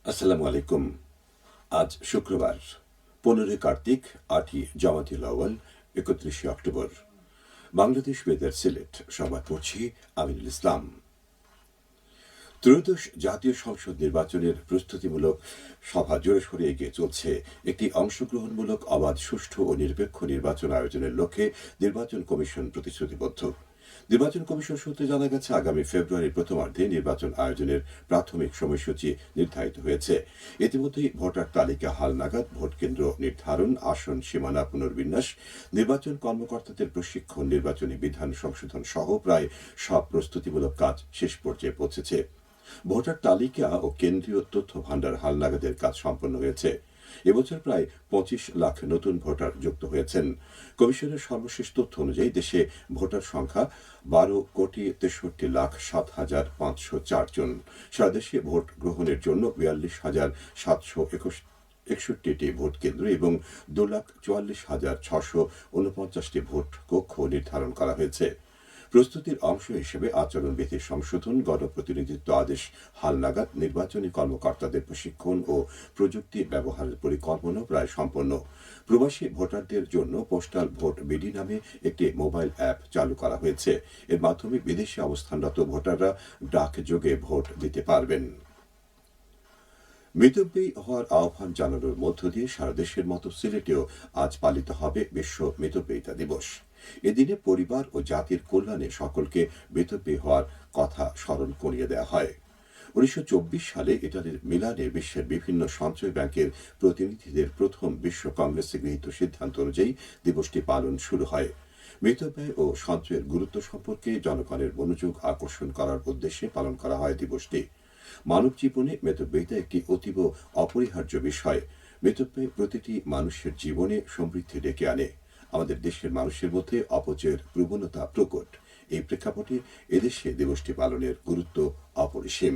আসসালামু আলাইকুম। আজ শুক্রবার 15 কার্তিক, 8 জামাতুল আউয়াল, 31 অক্টোবর। বাংলাদেশ বেতার সিলেট, সংবাদ পড়ছি আমিনুল ইসলাম। ত্রয়োদশ জাতীয় সংসদ নির্বাচনের প্রস্তুতিমূলক সভা জোরেশোরে এগিয়ে চলছে। একটি অংশগ্রহণমূলক, অবাধ, সুষ্ঠু ও নিরপেক্ষ নির্বাচন আয়োজনের লক্ষ্যে নির্বাচন কমিশন প্রতিশ্রুতিবদ্ধ। নির্বাচন কমিশন সূত্রে জানা গেছে, আগামী ফেব্রুয়ারির প্রথমার্ধে নির্বাচন আয়োজনের প্রাথমিক সময়সূচি নির্ধারিত হয়েছে। ইতিমধ্যেই ভোটার তালিকা হালনাগাদ, ভোট কেন্দ্র নির্ধারণ, আসন সীমানা পুনর্বিন্যাস, নির্বাচন কর্মকর্তাদের প্রশিক্ষণ, নির্বাচনী বিধান সংশোধন সহ প্রায় সব প্রস্তুতিমূলক কাজ শেষ পর্যায়ে পৌঁছেছে। ভোটার তালিকা ও কেন্দ্রীয় তথ্য ভাণ্ডার হালনাগাদের কাজ সম্পন্ন হয়েছে। এবছর প্রায় 25 লাখ নতুন ভোটার যুক্ত হয়েছেন। কমিশনের সর্বশেষ তথ্য অনুযায়ী দেশে ভোটার সংখ্যা 12,63,07,504 জন। সারা দেশে ভোট গ্রহণের জন্য 42,761টি ভোট কেন্দ্র এবং 2,44,649টি ভোট কক্ষ নির্ধারণ করা হয়েছে। প্রস্তুতির অংশ হিসেবে আচরণবিধি সংশোধন, গণপ্রতিনিধিত্ব আদেশ হালনাগাদ, নির্বাচনী কর্মকর্তাদের প্রশিক্ষণ ও প্রযুক্তি ব্যবহারের পরিকল্পনা প্রায় সম্পন্ন। প্রবাসী ভোটারদের জন্য পোস্টাল ভোট বিডি নামে একটি মোবাইল অ্যাপ চালু করা হয়েছে। এর মাধ্যমে বিদেশে অবস্থানরত ভোটাররা ডাকযোগে ভোট দিতে পারবেন। মিতব্যয়ী হওয়ার আহ্বান জানানোর মধ্য দিয়ে সারা দেশের মতো সিলেটেও আজ পালিত হবে বিশ্ব মিতব্যয়িতা দিবস। এদিনে পরিবার ও জাতির কল্যাণে সকলকে মিতব্যয়ী হওয়ার কথা স্মরণ করিয়ে দেওয়া হয়। 1924 সালে ইটালির মিলানে বিশ্বের বিভিন্ন সঞ্চয় ব্যাংকের প্রতিনিধিদের প্রথম বিশ্ব কংগ্রেসে গৃহীত সিদ্ধান্ত অনুযায়ী দিবসটি পালন শুরু হয়। মিতব্যয় ও সঞ্চয়ের গুরুত্ব সম্পর্কে জনগণের মনোযোগ আকর্ষণ করার উদ্দেশ্যে পালন করা হয় দিবসটি। মানব জীবনে মিতব্যয়িতা একটি অতীব অপরিহার্য বিষয়। মিতব্যয় প্রতিটি মানুষের জীবনে সমৃদ্ধি ডেকে আনে। আমাদের দেশের মানুষের মধ্যে অপচয়ের প্রবণতা প্রকট। এই প্রেক্ষাপটে এদেশে দিবসটি পালনের গুরুত্ব অপরিসীম।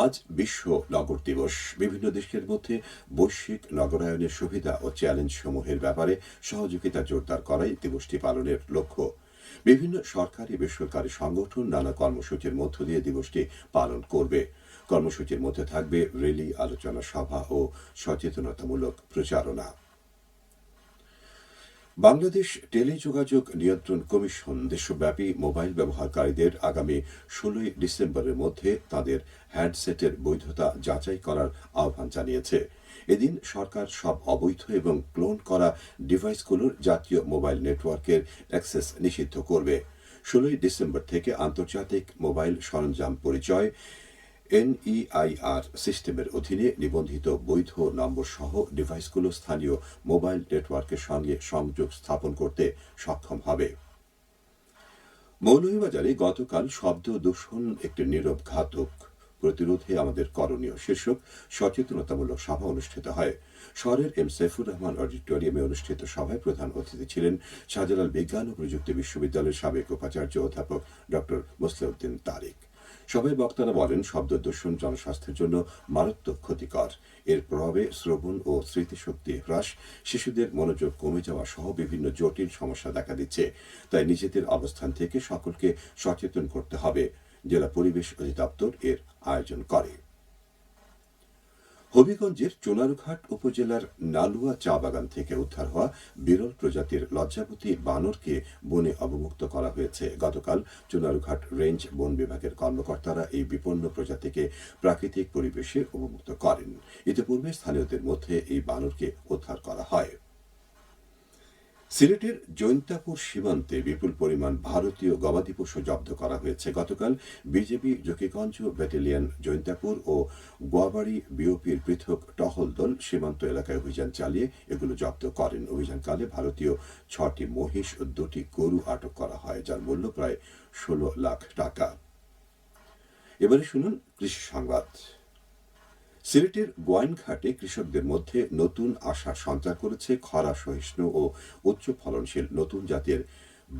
আজ বিশ্ব নগর দিবস। বিভিন্ন দেশের মধ্যে বৈশ্বিক নগরায়নের সুবিধা ও চ্যালেঞ্জ সমূহের ব্যাপারে সহযোগিতা জোরদার করাই দিবসটি পালনের লক্ষ্য। বিভিন্ন সরকারি বেসরকারি সংগঠন নানা কর্মসূচির মধ্য দিয়ে দিবসটি পালন করবে। কর্মসূচির মধ্যে থাকবে র্যালি, আলোচনা সভা ও সচেতনতামূলক প্রচারণা। বাংলাদেশ টেলিযোগাযোগ নিয়ন্ত্রণ কমিশন দেশব্যাপী মোবাইল ব্যবহারকারীদের আগামী 16 ডিসেম্বরের মধ্যে তাদের হ্যান্ডসেটের বৈধতা যাচাই করার আহ্বান জানিয়েছে। এদিন সরকার সব অবৈধ এবং ক্লোন করা ডিভাইসগুলোর জাতীয় মোবাইল নেটওয়ার্কের অ্যাক্সেস নিষিদ্ধ করবে। 16 ডিসেম্বর থেকে আন্তর্জাতিক মোবাইল সরঞ্জাম পরিচয় এনইআইআর সিস্টেমের অধীনে নিবন্ধিত বৈধ নম্বর সহ ডিভাইসগুলো স্থানীয় মোবাইল নেটওয়ার্কের সঙ্গে সংযোগ স্থাপন করতে সক্ষম হবে। মৌলভীবাজারে গতকাল শব্দ দূষণ একটি নীরব ঘাতক, প্রতিরোধে আমাদের করণীয় শীর্ষক সচেতনতামূলক সভা অনুষ্ঠিত হয়। শহরের এম সাইফুর রহমান অডিটোরিয়ামে অনুষ্ঠিত সভায় প্রধান অতিথি ছিলেন শাহজালাল বিজ্ঞান ও প্রযুক্তি বিশ্ববিদ্যালয়ের সাবেক উপাচার্য অধ্যাপক ডক্টর মোসলেউদ্দিন তারিক। সভায় বক্তারা বলেন, শব্দ দূষণ জনস্বাস্থ্যের জন্য মারাত্মক ক্ষতিকর। এর প্রভাবে শ্রবণ ও স্মৃতিশক্তি হ্রাস, শিশুদের মনোযোগ কমে যাওয়া সহ বিভিন্ন জটিল সমস্যা দেখা দিচ্ছে। তাই নিজেদের অবস্থান থেকে সকলকে সচেতন করতে হবে। জেলা পরিবেশ অধিদপ্তর এর আয়োজন করে। হবিগঞ্জের চুনারুঘাট উপজেলার নালুয়া চা বাগান থেকে উদ্ধার হওয়া বিরল প্রজাতির লজ্জাবতী বানরকে বনে অবমুক্ত করা হয়েছে। গতকাল চুনারুঘাট রেঞ্জ বন বিভাগের কর্মকর্তারা এই বিপন্ন প্রজাতিকে প্রাকৃতিক পরিবেশে অবমুক্ত করেন। ইতিপূর্বে স্থানীয়দের মধ্যে এই বানরকে উদ্ধার করা হয়। সিলেটের জৈন্তাপুর সীমান্তে বিপুল পরিমাণ ভারতীয় গবাদি পশু জব্দ করা হয়েছে। গতকাল বিজেপি জকিগঞ্জ ব্যাটালিয়ন জৈন্তাপুর ও গোয়াবাড়ি বিওপির পৃথক টহল দল সীমান্ত এলাকায় অভিযান চালিয়ে এগুলো জব্দ করেন। অভিযানকালে ভারতীয় 6টি মহিষ ও 2টি গরু আটক করা হয়, যার মূল্য প্রায় 16 লাখ টাকা। এবারে শুনুন কৃষি সংবাদ। সিলেটের গোয়াইনঘাটে কৃষকদের মধ্যে নতুন আশার সঞ্চার করেছে খরা সহিষ্ণু ও উচ্চ ফলনশীল নতুন জাতের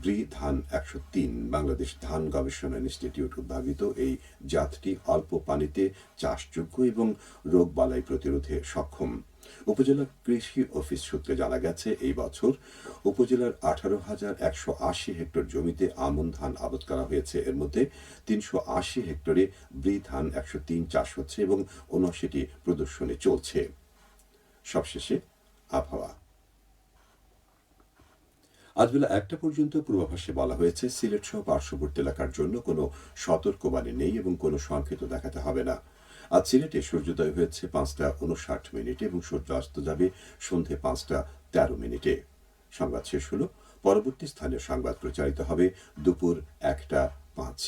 ব্রি ধান 103। বাংলাদেশ ধান গবেষণা ইনস্টিটিউট উদ্ভাবিত এই জাতটি অল্প পানিতে চাষযোগ্য এবং রোগবালাই প্রতিরোধে সক্ষম। উপজেলা কৃষি অফিস সূত্রে জানা গেছে এই বছর উপজেলার 18,180 হেক্টর জমিতে আমন ধান আবাদ করা হয়েছে। এর মধ্যে 380 হেক্টরে ব্রি ধান 103 চাষ হচ্ছে এবং 79টি প্রদর্শনী চলছে। সবশেষে আবহাওয়া। আজ বেলা 1টা পর্যন্ত পূর্বাভাসে বলা হয়েছে সিলেট সহ পার্শ্ববর্তী এলাকার জন্য কোনো সতর্কবাণী নেই এবং কোনো সংকেত দেখাতে হবে না। আজ সিলেটে সূর্যোদয় হয়েছে 5টা 59 এবং সূর্যাস্ত যাবে সন্ধে 5টা 13। সংবাদ শেষ হলো। পরবর্তী স্থানীয় সংবাদ প্রচারিত হবে দুপুর 1টা 5।